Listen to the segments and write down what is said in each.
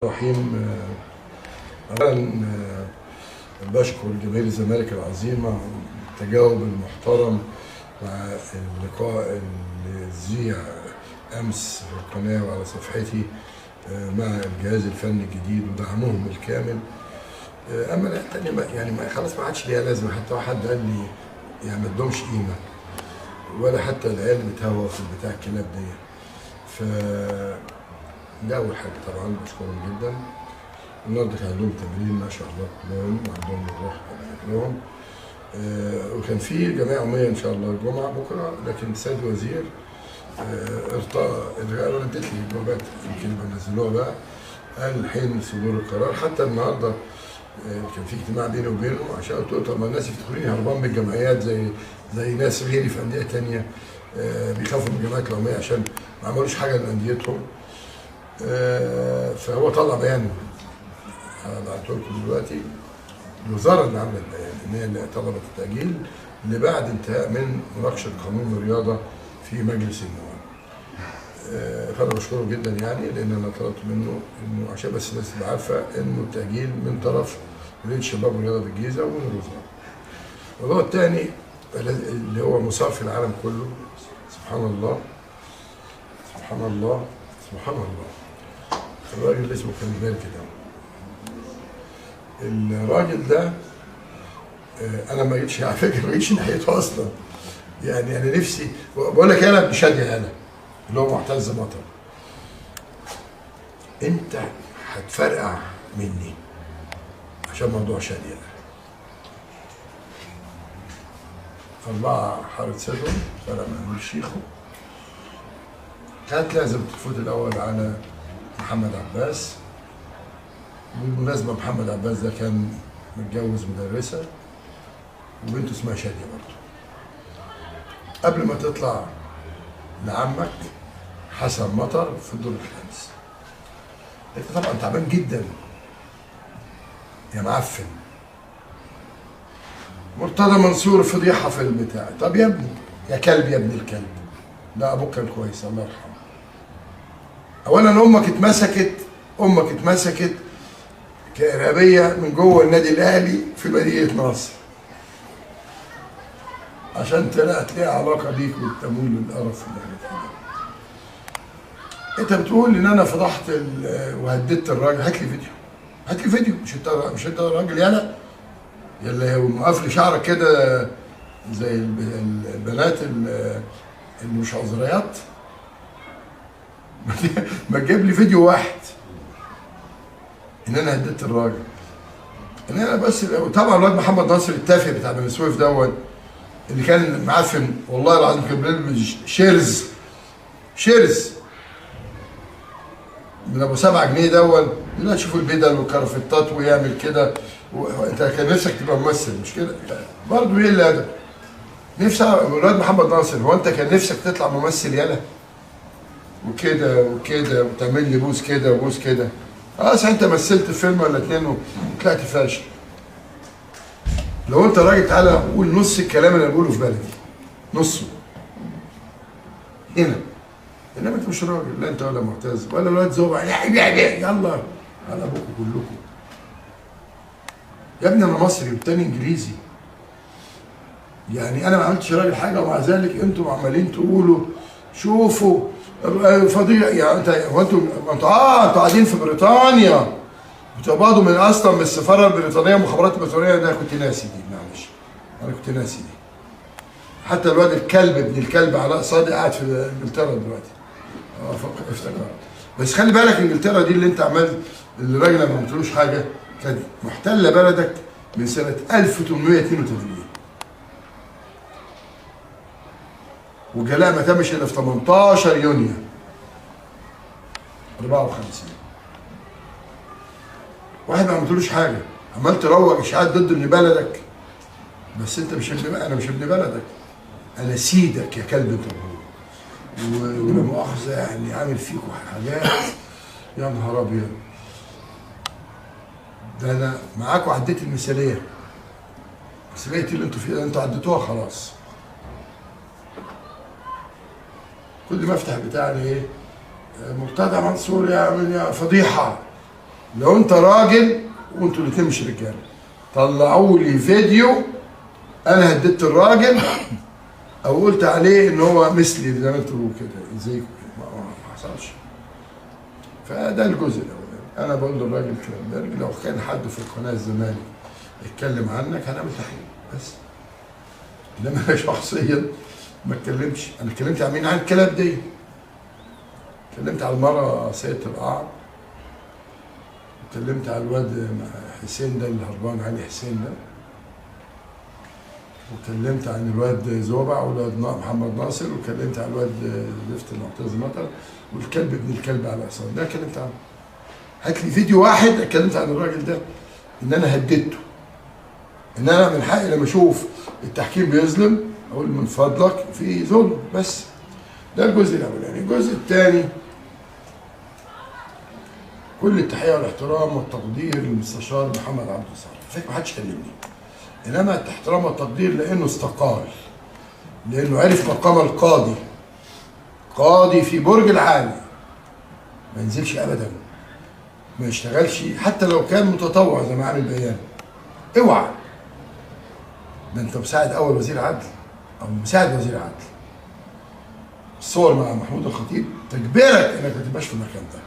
الرحيم. اولا بشكر جماهير الزمالك العظيمه التجاوب المحترم مع اللقاء اللي ذيع امس في القناه وعلى صفحتي مع الجهاز الفني الجديد ودعمهم الكامل. اما الثانيه يعني خلاص ما عادش ليها لازمه، حتى حد قال لي يعني ما ادهمش قيمه ولا حتى العيال بتهوى في بتاع الكلاب دي. ف ده اول حاجه طبعا بشكرهم جدا. النهارده كان عندهم تمرين ما شاء الله كلهم وعندهم الروح كلهم. وكان في جمعيه عموميه ان شاء الله الجمعه بكره، لكن السيد الوزير ردت لي الجوابات يمكن بنزلوها بقى، قال حين صدور القرار. حتى النهارده كان في اجتماع بيني وبينه عشان قلت له طب ما الناس يفتكروني هربان من الجمعيات زي ناس غيري في انديه ثانيه بيخافوا من الجمعيات العموميه عشان ما عملوش حاجه لانديتهم. فهو طلع بيان بعته لكم دلوقتي. الوزاره اللي عملت بيان ان هي اللي طلبت التاجيل اللي بعد انتهاء من مناقشه قانون الرياضه في مجلس النواب. فانا بشكره جدا يعني، لان انا طلبت منه انه عشان بس الناس تبقى عارفه انه التاجيل من طرف مديريه الشباب والرياضه بالجيزه ومن الوزاره. الموضوع الثاني اللي هو مسار في العالم كله، سبحان الله سبحان الله سبحان الله. الراجل اللي اسمه كان كده، الراجل ده انا ما جيتش على فكره، ما جيتش ناحيته اصلا. يعني انا نفسي بقول لك انا ابن شاديه انا اللي هو معتز مطر، انت هتفرقع مني عشان موضوع شاديه ده. 4 حاره سجن فرق من الشيخو، كانت لازم تفوت الاول على محمد عباس. بالمناسبه محمد عباس ده كان متجوز مدرسه وبنته اسمها شاديه برضه. قبل ما تطلع لعمك حسن مطر في الدور الخامس. انت طبعا تعبان جدا يا معفن. مرتضى منصور فضيحه في البتاع. طب يا ابني يا كلب يا ابن الكلب، لا ابوك كان كويس الله يرحمه. اولا امك اتمسكت كإرهابية من جوه النادي الأهلي في مدينة نصر عشان تلاقي علاقة بيك والتمويل والقرف اللي احنا فيه. أنت بتقول إن أنا فضحت وهددت الراجل. هات لي فيديو. مش أنت راجل يلا موقف لي شعرك كده زي البنات اللي مش عذريات. ما تجيب لي فيديو واحد ان انا هددت الراجل. ان انا بس طبعا الواد محمد ناصر التافه بتاع بني سويف دوت اللي كان معفن والله العظيم، كان بيلبس شيرز من ابو 7 جنيه دوت. لا تشوفوا البدل والكرافتات ويعمل كده. انت كان نفسك تبقى ممثل مش كده؟ برضه ايه اللي هذا؟ نفسي الواد محمد ناصر، هو انت كان نفسك تطلع ممثل يالا؟ وكده وتعمل لي بوس كده وبوس كده. خلاص انت مثلت فيلم ولا 2 وطلعت فاشل. لو انت راجل تعالى قول نص الكلام اللي انا بقوله في بلدي، نصه هنا. انما انت مش راجل، لا انت ولا معتز ولا الواد زوبع. يلا على ابوكم كلكم. يا ابني انا مصري والتاني انجليزي. يعني انا ما عملتش راجل حاجه ومع ذلك انتم عمالين تقولوا شوفوا فضيحه. يعني انتوا قاعدين في بريطانيا بتقبضوا من اصلا من السفاره البريطانيه والمخابرات البريطانيه. ده كنت ناسي دي، معلش انا كنت ناسي دي. حتى الواد الكلب ابن الكلب علاء صادق قاعد في انجلترا دلوقتي. افتكرت. بس خلي بالك انجلترا دي اللي انت عملت، اللي الراجل ما عملتلوش حاجه، كانت محتله بلدك من سنه 1882 وجلاء ما تمش الا في 18 يونيو 54. واحد ما عملتلوش حاجه، عمال تروج اشاعات ضد ابن بلدك. بس انت مش انا مش ابن بلدك، انا سيدك يا كلب انت ولا مؤاخذه يعني عامل فيكوا حاجات. يا نهار ابيض، ده انا معاكوا عديت المثاليه. المثاليه اللي انتوا فيها انتوا عديتوها خلاص. كل ما افتح بتاعي ايه مرتضى منصور يعمل فضيحه. لو انت راجل وانتوا الاتنين مش رجاله طلعوا لي فيديو انا هددت الراجل او قلت عليه ان هو مثلي زي ما انتوا كده زيكم ما حصلش. فده الجزء الاولاني. انا بقول للراجل كده لو كان حد في القناه الزمالك اتكلم عنك هنعمل تحقيق بس. انما انا شخصيا ما اتكلمش. انا اتكلمت عن مين؟ عن الكلاب دي. اتكلمت على المرأة سيدة القعر، اتكلمت على الواد حسين ده اللي هربان علي حسين ده، واتكلمت عن الواد زوبع والواد محمد ناصر، واتكلمت على الواد زفت المعتز مطر والكلب ابن الكلب على عصام ده اتكلمت عنه. هات لي فيديو واحد اتكلمت عن الراجل ده ان انا هددته، ان انا من حقي لما اشوف التحكيم بيظلم اقول من فضلك في ظلم بس. ده الجزء الاولاني. الجزء الثاني كل التحيه والاحترام والتقدير للمستشار محمد عبد الصالح. فيك ما حدش كلمني، انما الاحترام والتقدير لانه استقال، لانه عرف مقام القاضي. قاضي في برج العالي ما ينزلش ابدا، ما يشتغلش حتى لو كان متطوع زي ما عامل بيان. اوعى، ده انت مساعد اول وزير عدل او مساعد وزير عدل. الصور مع محمود الخطيب تجبرك انك ما تبقاش في المكان ده.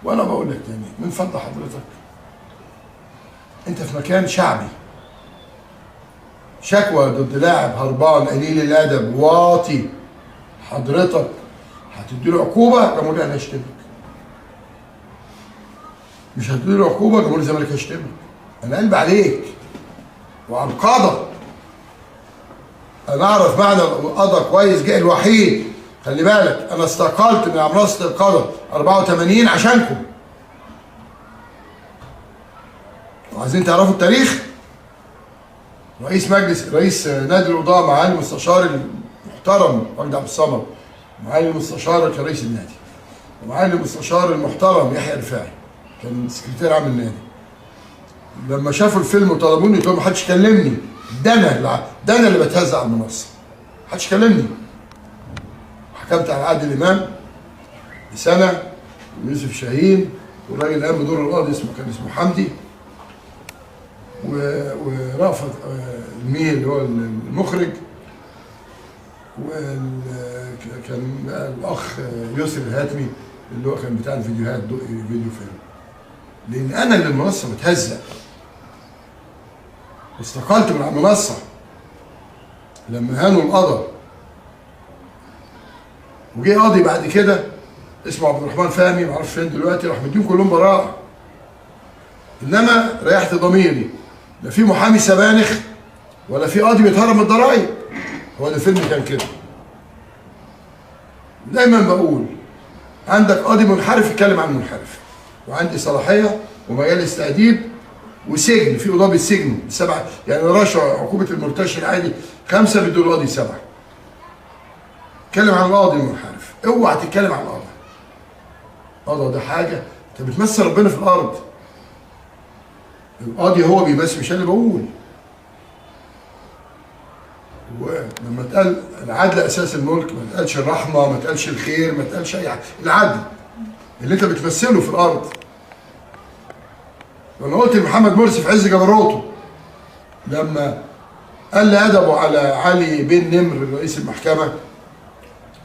وانا بقول لك تاني من فضل حضرتك، انت في مكان شعبي، شكوى ضد لاعب هربان قليل الادب واطي، حضرتك هتديله عقوبه جمهور الاهلي هيشتمك. مش هتديله عقوبه جمهور الزمالك هيشتمك. انا قلبي عليك وعلى القضاء. انا اعرف معنى القضاء كويس. جاي الوحيد، خلي بالك انا استقلت من عمرسه القضاء 84 عشانكم. وعايزين تعرفوا التاريخ؟ رئيس نادي القضاء معالي المستشار المحترم وجدي عبد الصمد، معالي المستشار كان رئيس النادي، ومعالي المستشار المحترم يحيى رفاعي كان سكرتير عام النادي. لما شافوا الفيلم وطلبوني قلت لهم ما حدش كلمني، ده انا اللي بتهز على المنصه، ما حدش كلمني. حكمت على عادل امام بسنه، ويوسف شاهين، والراجل اللي قام بدور القاضي كان اسمه حمدي، ورافض الميل اللي هو المخرج، وكان الاخ يسر الهاتمي اللي هو كان بتاع الفيديوهات فيديو فيلم. لان انا اللي المنصه متهزق واستقلت من على المنصه لما هانوا القضاء. وجه قاضي بعد كده اسمه عبد الرحمن فهمي، ما اعرفش فين دلوقتي، راح مديهم كلهم براءه. انما ريحت ضميري، لا في محامي سبانخ ولا في قاضي بيتهرب من الضرايب. هو الفيلم كان كده. دايما بقول عندك قاضي منحرف يتكلم عن المنحرف، وعندي صلاحيه ومجالس تاديب وسجن، في قضاه بالسجن سبعه، يعني رشوه عقوبه المرتشي العادي 5 بيدوا القاضي 7. اتكلم عن القاضي المنحرف، اوعى تتكلم عن القاضي. القاضي ده حاجه انت بتمثل ربنا في الارض. القاضي هو بيمثل، مش انا اللي بقول. ولما اتقال العدل اساس الملك، ما اتقالش الرحمه، ما اتقالش الخير، ما اتقالش اي حاجه. العدل اللي انت بتمثله في الارض. وانا قلت لمحمد مرسي في عز جبروته لما قال لي ادبه على علي بن نمر رئيس المحكمه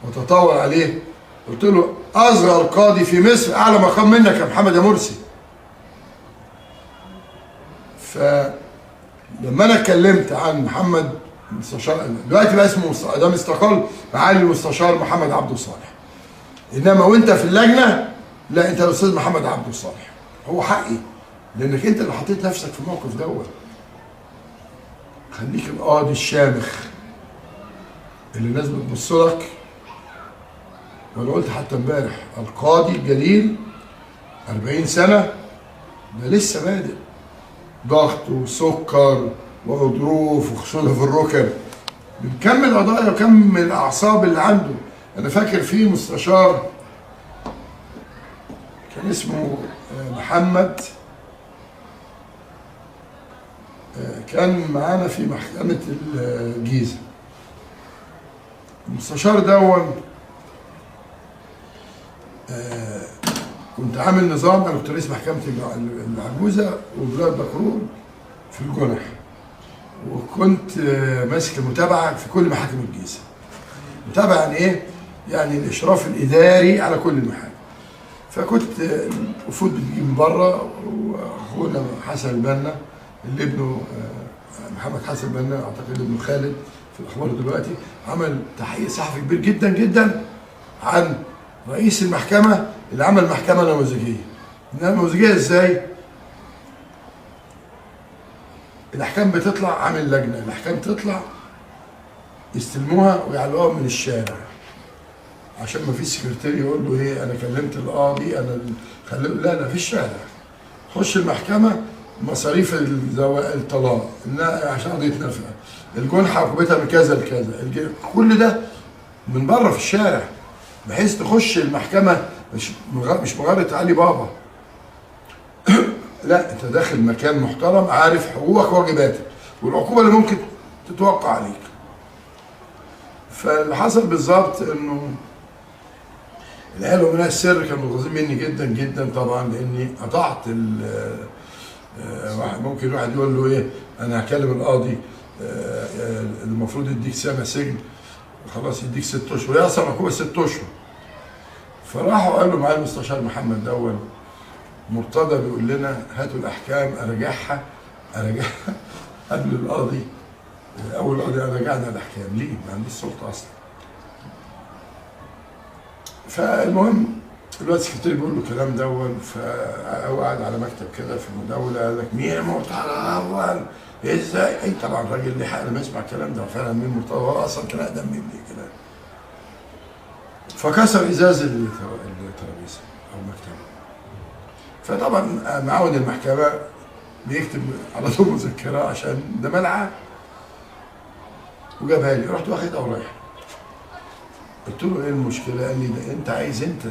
وتطاول عليه، قلت له اصغر قاضي في مصر اعلى مقام منك يا محمد يا مرسي. فلما انا اتكلمت عن محمد مستشار، دلوقتي بقى اسمه ادام استقال معالي المستشار محمد عبد الصالح، انما وانت في اللجنه لا، انت الاستاذ محمد عبد الصالح. هو حقي لانك انت اللي حطيت نفسك في الموقف دوت. خليك القاضي الشامخ اللي الناس بتبص لك. وانا قلت حتى امبارح القاضي الجليل 40 سنه ده لسه بادئ، ضغط وسكر وغضروف وخشونه في الركب، بنكمل قضايا وكم الاعصاب اللي عنده. انا فاكر في مستشار كان اسمه محمد، كان معانا في محكمه الجيزه. المستشار دون كنت عامل نظام، انا كنت رئيس محكمه العجوزه وبلاد بكرور في الجنح، وكنت ماسك المتابعه في كل محاكم الجيزه. متابعه يعني ايه؟ يعني الاشراف الاداري على كل المحاكم. فكنت الوفود بتجي من بره، واخونا حسن البنا اللي ابنه محمد حسن البنا، اعتقد ابنه خالد في الاخبار دلوقتي، عمل تحقيق صحفي كبير جدا جدا عن رئيس المحكمه اللي عمل محكمه نموذجيه. نموذجيه ازاي؟ الاحكام بتطلع، عامل لجنه، الاحكام تطلع يستلموها ويعلقوها من الشارع عشان ما فيش سكرتير يقول له ايه انا كلمت القاضي انا لا في الشارع. خش المحكمه، مصاريف الطلاق عشان قضيه نفقه، الجنحه عقوبتها من كذا لكذا، كل ده من بره في الشارع، بحيث تخش المحكمه مش مجرد علي بابا لا، انت داخل مكان محترم، عارف حقوقك وواجباتك والعقوبه اللي ممكن تتوقع عليك. فاللي حصل بالظبط انه العيال ومنها السر كانوا متغاظين مني جدا جدا طبعا، لاني قطعت ممكن واحد يقول له ايه انا هكلم القاضي المفروض يديك سنه سجن، خلاص يديك 6 اشهر، هي اصلا عقوبه 6 اشهر. فراحوا قالوا معايا المستشار محمد دول مرتضى بيقول لنا هاتوا الاحكام اراجعها قبل القاضي، اول القاضي راجعنا الاحكام. ليه؟ ما عنديش سلطه اصلا. فالمهم الواد السكرتير بيقول له الكلام دون، فهو قاعد على مكتب كده في المداوله، قال لك مين مرتضى دول؟ ازاي؟ اي طبعا الراجل ليه حق لما يسمع الكلام ده، فعلا مين مرتضى؟ هو اصلا كان اقدم مني كده. فكسر ازاز الترابيزه او المكتبه. فطبعا معاون المحكمه بيكتب على طول مذكره عشان ده ملعب، وجابها لي، رحت واخدها ورايح. قلت له ايه المشكله؟ قال لي ده انت عايز انت